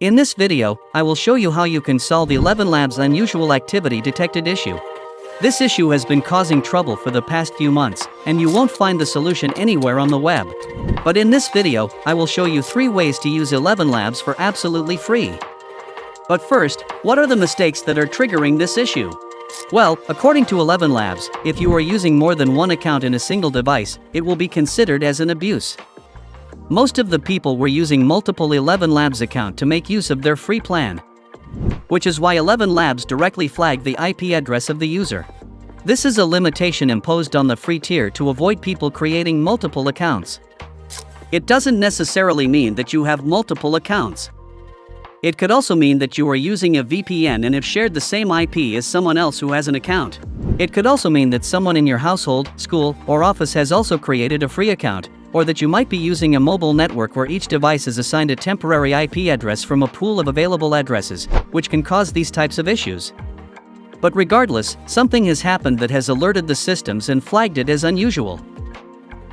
In this video, I will show you how you can solve Elevenlabs' unusual activity detected issue. This issue has been causing trouble for the past few months, and you won't find the solution anywhere on the web. But in this video, I will show you 3 ways to use Elevenlabs for absolutely free. But first, what are the mistakes that are triggering this issue? Well, according to Elevenlabs, if you are using more than one account in a single device, it will be considered as an abuse. Most of the people were using multiple Elevenlabs accounts to make use of their free plan, which is why Elevenlabs directly flagged the IP address of the user. This is a limitation imposed on the free tier to avoid people creating multiple accounts. It doesn't necessarily mean that you have multiple accounts. It could also mean that you are using a VPN and have shared the same IP as someone else who has an account. It could also mean that someone in your household, school, or office has also created a free account, or that you might be using a mobile network where each device is assigned a temporary IP address from a pool of available addresses, which can cause these types of issues. But regardless, something has happened that has alerted the systems and flagged it as unusual.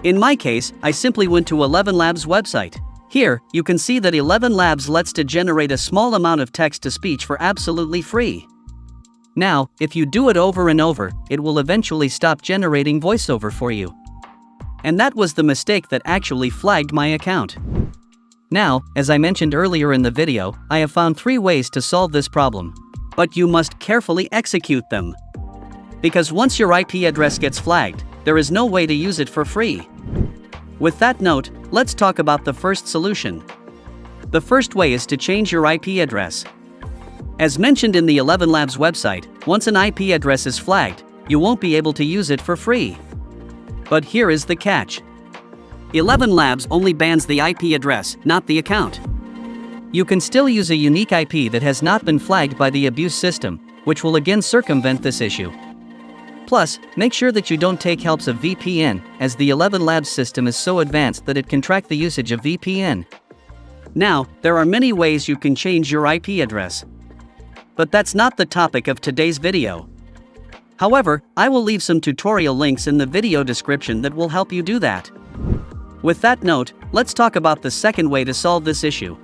In my case, I simply went to Elevenlabs' website. Here, you can see that Elevenlabs lets to generate a small amount of text-to-speech for absolutely free. Now, if you do it over and over, it will eventually stop generating voiceover for you. And that was the mistake that actually flagged my account. Now, as I mentioned earlier in the video, I have found 3 ways to solve this problem. But you must carefully execute them. Because once your IP address gets flagged, there is no way to use it for free. With that note, let's talk about the first solution. The first way is to change your IP address. As mentioned in the Elevenlabs website, once an IP address is flagged, you won't be able to use it for free. But here is the catch. Elevenlabs only bans the IP address, not the account. You can still use a unique IP that has not been flagged by the abuse system, which will again circumvent this issue. Plus, make sure that you don't take helps of VPN, as the Elevenlabs system is so advanced that it can track the usage of VPN. Now, there are many ways you can change your IP address. But that's not the topic of today's video. However, I will leave some tutorial links in the video description that will help you do that. With that note, let's talk about the second way to solve this issue.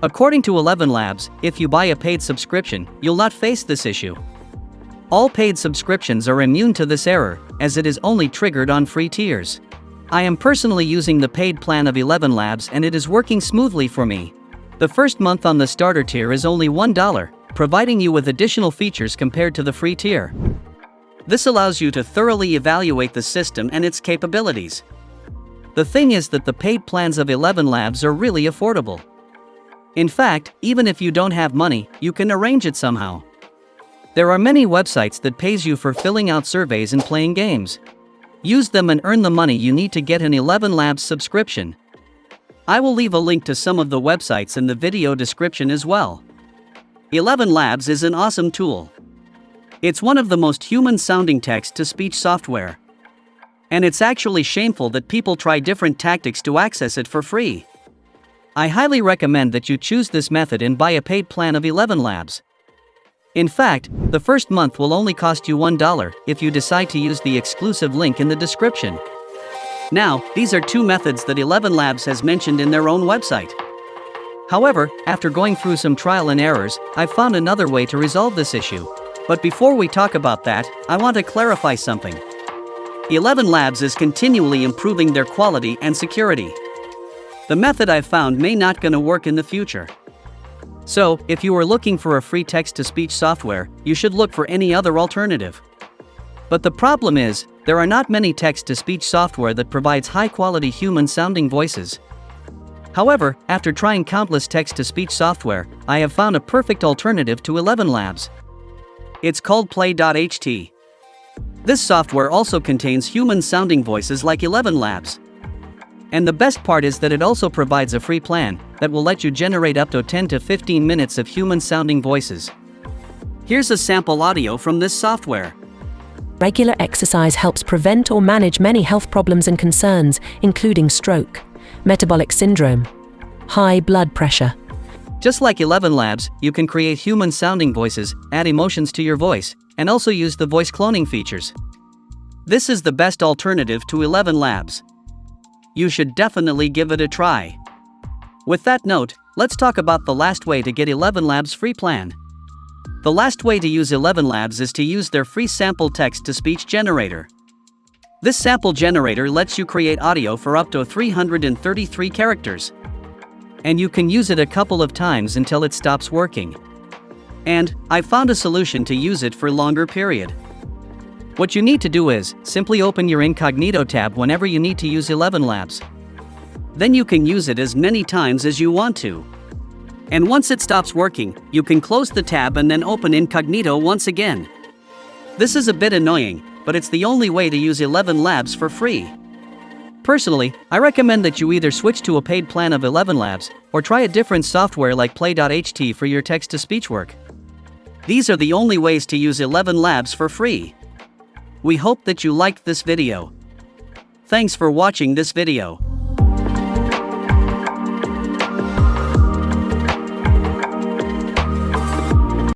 According to Elevenlabs, if you buy a paid subscription, you'll not face this issue. All paid subscriptions are immune to this error, as it is only triggered on free tiers. I am personally using the paid plan of Elevenlabs and it is working smoothly for me. The first month on the starter tier is only $1, providing you with additional features compared to the free tier. This allows you to thoroughly evaluate the system and its capabilities. The thing is that the paid plans of Elevenlabs are really affordable. In fact, even if you don't have money, you can arrange it somehow. There are many websites that pays you for filling out surveys and playing games. Use them and earn the money you need to get an Elevenlabs subscription. I will leave a link to some of the websites in the video description as well. Elevenlabs is an awesome tool. It's one of the most human-sounding text-to-speech software. And it's actually shameful that people try different tactics to access it for free. I highly recommend that you choose this method and buy a paid plan of Elevenlabs. In fact, the first month will only cost you $1 if you decide to use the exclusive link in the description. Now, these are 2 methods that Elevenlabs has mentioned in their own website. However, after going through some trial and errors, I've found another way to resolve this issue. But before we talk about that, I want to clarify something. Elevenlabs is continually improving their quality and security. The method I've found may not gonna work in the future. So, if you are looking for a free text-to-speech software, you should look for any other alternative. But the problem is, there are not many text-to-speech software that provides high-quality human-sounding voices. However, after trying countless text-to-speech software, I have found a perfect alternative to Elevenlabs. It's called Play.ht. This software also contains human-sounding voices like Elevenlabs. And the best part is that it also provides a free plan that will let you generate up to 10 to 15 minutes of human-sounding voices. Here's a sample audio from this software. Regular exercise helps prevent or manage many health problems and concerns, including stroke, metabolic syndrome, high blood pressure. Just like Elevenlabs, you can create human-sounding voices, add emotions to your voice, and also use the voice cloning features. This is the best alternative to Elevenlabs. You should definitely give it a try. With that note, let's talk about the last way to get Elevenlabs free plan. The last way to use Elevenlabs is to use their free sample text-to-speech generator. This sample generator lets you create audio for up to 333 characters. And you can use it a couple of times until it stops working. And I found a solution to use it for longer period. What you need to do is simply open your Incognito tab whenever you need to use Elevenlabs. Then you can use it as many times as you want to. And once it stops working, you can close the tab and then open Incognito once again. This is a bit annoying, but it's the only way to use Elevenlabs for free. Personally, I recommend that you either switch to a paid plan of Elevenlabs or try a different software like Play.ht for your text-to-speech work. These are the only ways to use Elevenlabs for free. We hope that you liked this video. Thanks for watching this video.